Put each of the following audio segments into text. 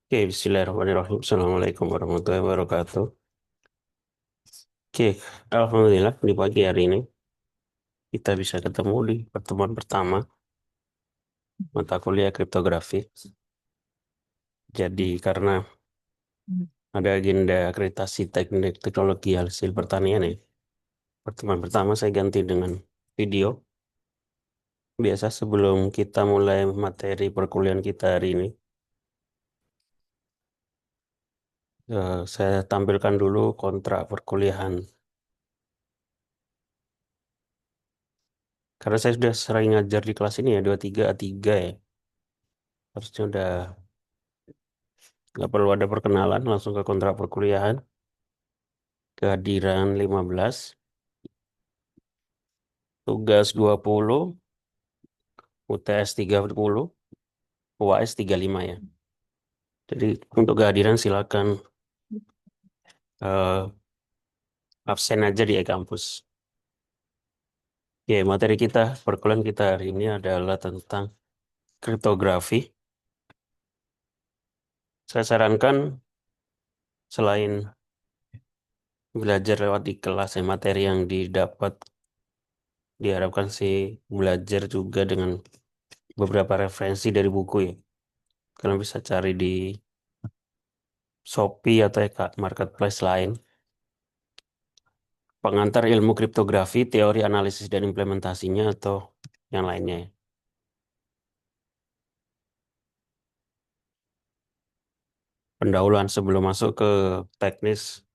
Oke, bismillahirrahmanirrahim. Assalamualaikum warahmatullahi wabarakatuh. Oke, alhamdulillah di pagi hari ini kita bisa ketemu di pertemuan pertama mata kuliah kriptografi. Jadi karena ada agenda akreditasi teknik teknologi hasil pertanian ya, pertemuan pertama saya ganti dengan video. Biasa sebelum kita mulai materi perkuliahan kita hari ini, saya tampilkan dulu kontrak perkuliahan. Karena saya sudah sering ngajar di kelas ini ya, 23A3 ya. Harusnya udah nggak perlu ada perkenalan, langsung ke kontrak perkuliahan. Kehadiran 15, tugas 20, UTS 30, UAS 35 ya. Jadi untuk kehadiran silakan eh, absen aja di e-kampus. Ya, materi kita, perkuliahan kita hari ini adalah tentang kriptografi. Saya sarankan selain belajar lewat di kelas, ya, materi yang didapat diharapkan sih belajar juga dengan beberapa referensi dari buku ya. Kalian bisa cari di Shopee atau marketplace lain. Pengantar ilmu kriptografi, teori analisis dan implementasinya atau yang lainnya. Pendahuluan sebelum masuk ke teknis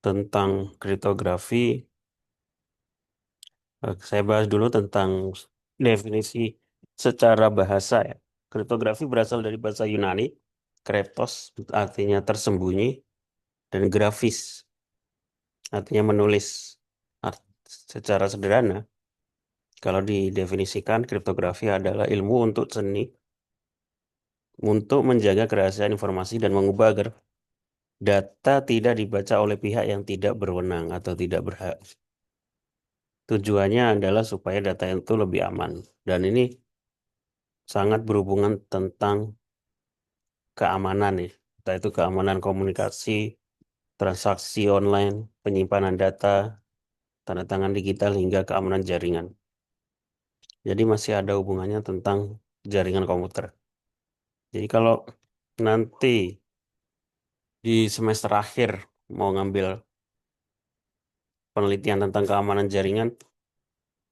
tentang kriptografi, saya bahas dulu tentang definisi secara bahasa ya. Kriptografi berasal dari bahasa Yunani, kriptos artinya tersembunyi, dan grafis artinya menulis. Art- Secara sederhana, kalau didefinisikan, kriptografi adalah ilmu untuk seni untuk menjaga kerahasiaan informasi dan mengubah agar data tidak dibaca oleh pihak yang tidak berwenang atau tidak berhak. Tujuannya adalah supaya data itu lebih aman. Dan ini sangat berhubungan tentang keamanan nih. Entah itu keamanan komunikasi, transaksi online, penyimpanan data, tanda tangan digital, hingga keamanan jaringan. Jadi masih ada hubungannya tentang jaringan komputer. Jadi kalau nanti di semester akhir mau ngambil penelitian tentang keamanan jaringan,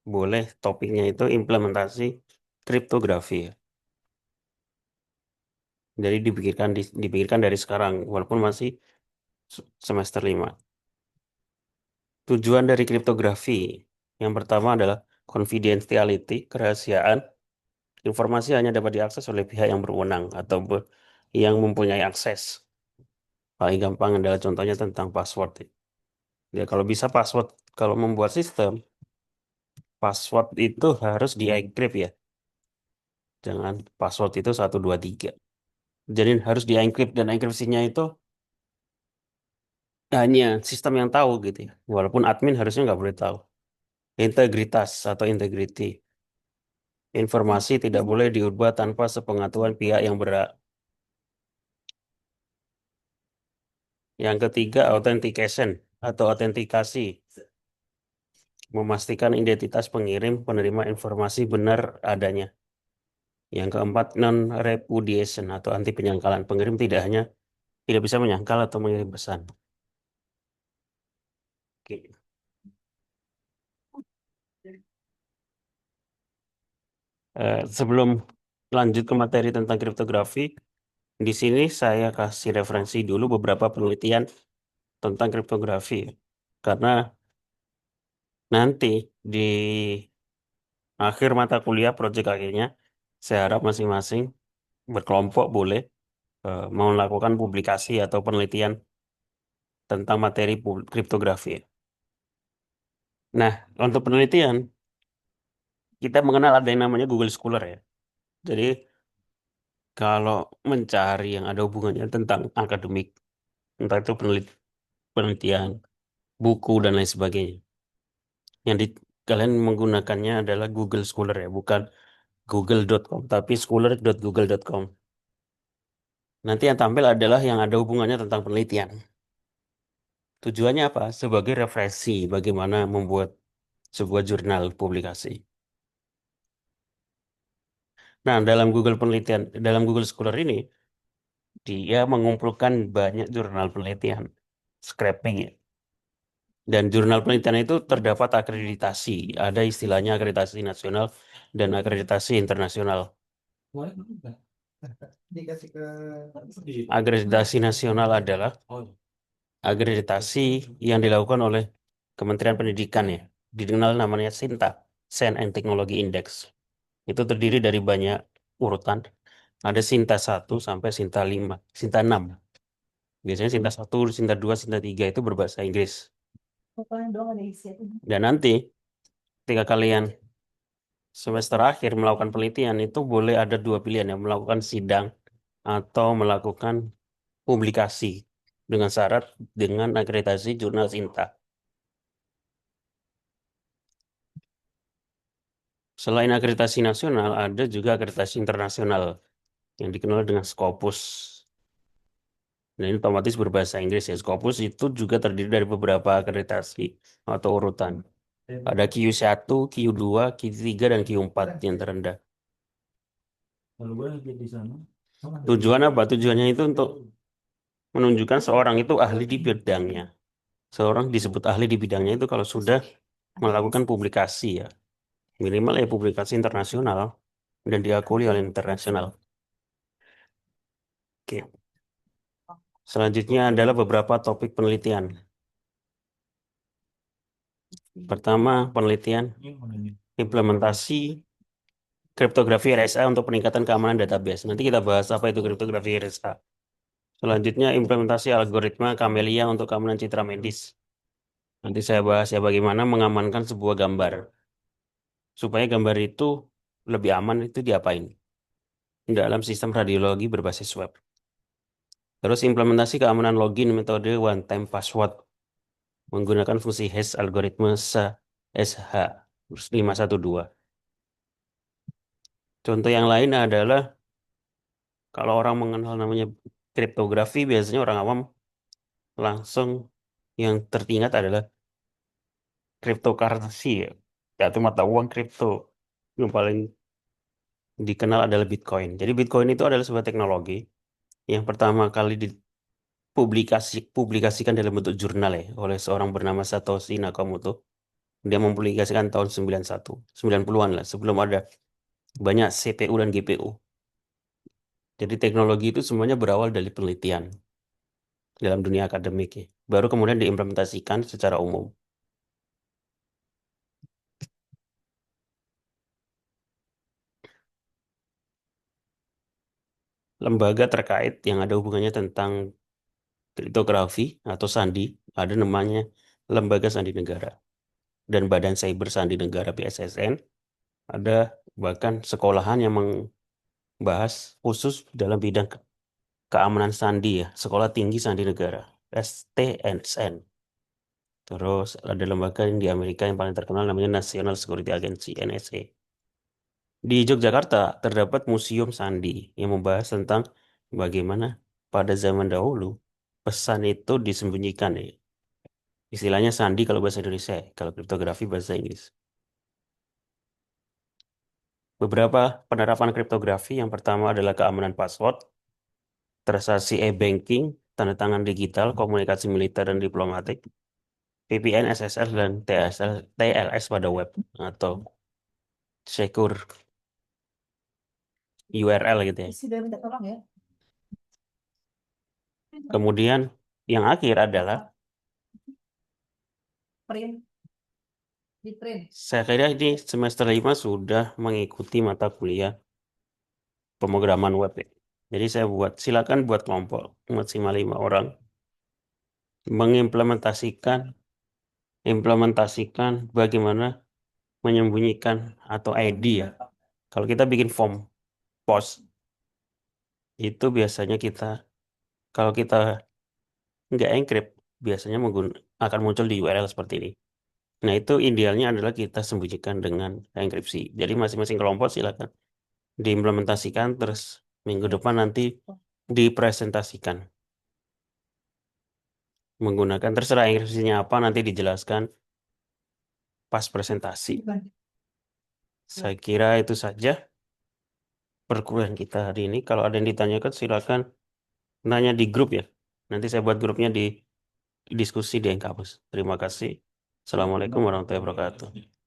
boleh topiknya itu implementasi kriptografi ya. Jadi dipikirkan dari sekarang walaupun masih semester 5. Tujuan dari kriptografi yang pertama adalah confidentiality, kerahasiaan. Informasi hanya dapat diakses oleh pihak yang berwenang atau yang mempunyai akses. Paling gampang adalah contohnya tentang password. Ya, kalau bisa password, kalau membuat sistem, password itu harus di-encrypt ya. Jangan password itu 123. Jadi harus di-encrypt dan enkripsinya itu hanya sistem yang tahu gitu ya. Walaupun admin harusnya nggak boleh tahu. Integritas atau integrity. Informasi tidak boleh diubah tanpa sepengetahuan pihak yang berhak. Yang ketiga, authentication atau autentikasi. Memastikan identitas pengirim penerima informasi benar adanya. Yang keempat, non-repudiation atau anti penyangkalan. Pengirim tidak bisa menyangkal atau mengirim pesan. Oke. Sebelum lanjut ke materi tentang kriptografi, di sini saya kasih referensi dulu beberapa penelitian tentang kriptografi. Karena nanti di akhir mata kuliah proyek akhirnya, saya harap masing-masing berkelompok boleh mau melakukan publikasi atau penelitian tentang materi kriptografi. Nah, untuk penelitian, kita mengenal ada yang namanya Google Scholar ya. Jadi, kalau mencari yang ada hubungannya tentang akademik, entah itu penelitian, buku, dan lain sebagainya. Yang kalian menggunakannya adalah Google Scholar ya, bukan google.com, tapi scholar.google.com. Nanti yang tampil adalah yang ada hubungannya tentang penelitian. Tujuannya apa? Sebagai referensi bagaimana membuat sebuah jurnal publikasi. Nah, dalam Google penelitian, dalam Google Scholar ini, dia mengumpulkan banyak jurnal penelitian, scraping ya. Dan jurnal penelitian itu terdapat akreditasi. Ada istilahnya akreditasi nasional dan akreditasi internasional. Akreditasi nasional adalah akreditasi yang dilakukan oleh Kementerian Pendidikan ya. Dikenal namanya SINTA, Science and Technology Index. Itu terdiri dari banyak urutan. Ada Sinta 1 sampai Sinta 5, Sinta 6. Biasanya Sinta 1, Sinta 2, Sinta 3 itu berbahasa Inggris. Dan nanti ketika kalian semester akhir melakukan penelitian itu boleh ada dua pilihan ya, melakukan sidang atau melakukan publikasi dengan syarat dengan akreditasi jurnal Sinta. Selain akreditasi nasional, ada juga akreditasi internasional yang dikenal dengan Scopus. Nah, ini otomatis berbahasa Inggris ya. Scopus itu juga terdiri dari beberapa akreditasi atau urutan. Ada Q1, Q2, Q3, dan Q4 yang terendah. Tujuan apa? Tujuannya itu untuk menunjukkan seorang itu ahli di bidangnya. Seorang disebut ahli di bidangnya itu kalau sudah melakukan publikasi ya. Minimal ya publikasi internasional dan diakui oleh internasional. Oke. Selanjutnya adalah beberapa topik penelitian. Pertama, penelitian implementasi kriptografi RSA untuk peningkatan keamanan database. Nanti kita bahas apa itu kriptografi RSA. Selanjutnya, implementasi algoritma Camellia untuk keamanan citra medis. Nanti saya bahas ya bagaimana mengamankan sebuah gambar. Supaya gambar itu lebih aman itu diapain? Dalam sistem radiologi berbasis web. Terus implementasi keamanan login metode one time password menggunakan fungsi hash algoritma SH 512. Contoh yang lain adalah kalau orang mengenal namanya kriptografi, biasanya orang awam langsung yang teringat adalah cryptocurrency ya, yaitu mata uang kripto. Yang paling dikenal adalah Bitcoin. Jadi Bitcoin itu adalah sebuah teknologi yang pertama kali publikasikan dalam bentuk jurnal ya oleh seorang bernama Satoshi Nakamoto. Dia mempublikasikan tahun 91, 90-an lah, sebelum ada banyak CPU dan GPU. Jadi teknologi itu semuanya berawal dari penelitian dalam dunia akademik ya. Baru kemudian diimplementasikan secara umum. Lembaga terkait yang ada hubungannya tentang kriptografi atau sandi, ada namanya Lembaga Sandi Negara dan Badan Cyber Sandi Negara BSSN. Ada bahkan sekolahan yang membahas khusus dalam bidang keamanan sandi ya, Sekolah Tinggi Sandi Negara, STNSN. Terus ada lembaga yang di Amerika yang paling terkenal namanya National Security Agency, NSA. Di Yogyakarta terdapat Museum Sandi yang membahas tentang bagaimana pada zaman dahulu pesan itu disembunyikan ya. Istilahnya sandi kalau bahasa Indonesia, ya, kalau kriptografi bahasa Inggris. Beberapa penerapan kriptografi yang pertama adalah keamanan password, transaksi e-banking, tanda tangan digital, komunikasi militer dan diplomatik, VPN, SSL, dan TLS pada web atau secure URL gitu ya. Kemudian yang akhir adalah saya kira ini semester 5 sudah mengikuti mata kuliah pemrograman web ya. Jadi saya silakan buat kelompok maksimal 5 orang implementasikan bagaimana menyembunyikan atau ID ya. Kalau kita bikin form post itu biasanya kalau kita nggak encrypt biasanya akan muncul di URL seperti ini. Nah, itu idealnya adalah kita sembunyikan dengan enkripsi. Jadi masing-masing kelompok silakan diimplementasikan, terus minggu depan nanti dipresentasikan. Menggunakan terserah instruksinya apa, nanti dijelaskan pas presentasi. Saya kira itu saja perkuliahan kita hari ini. Kalau ada yang ditanyakan, silakan nanya di grup ya. Nanti saya buat grupnya di diskusi di Enkampus. Terima kasih. Assalamualaikum warahmatullahi wabarakatuh.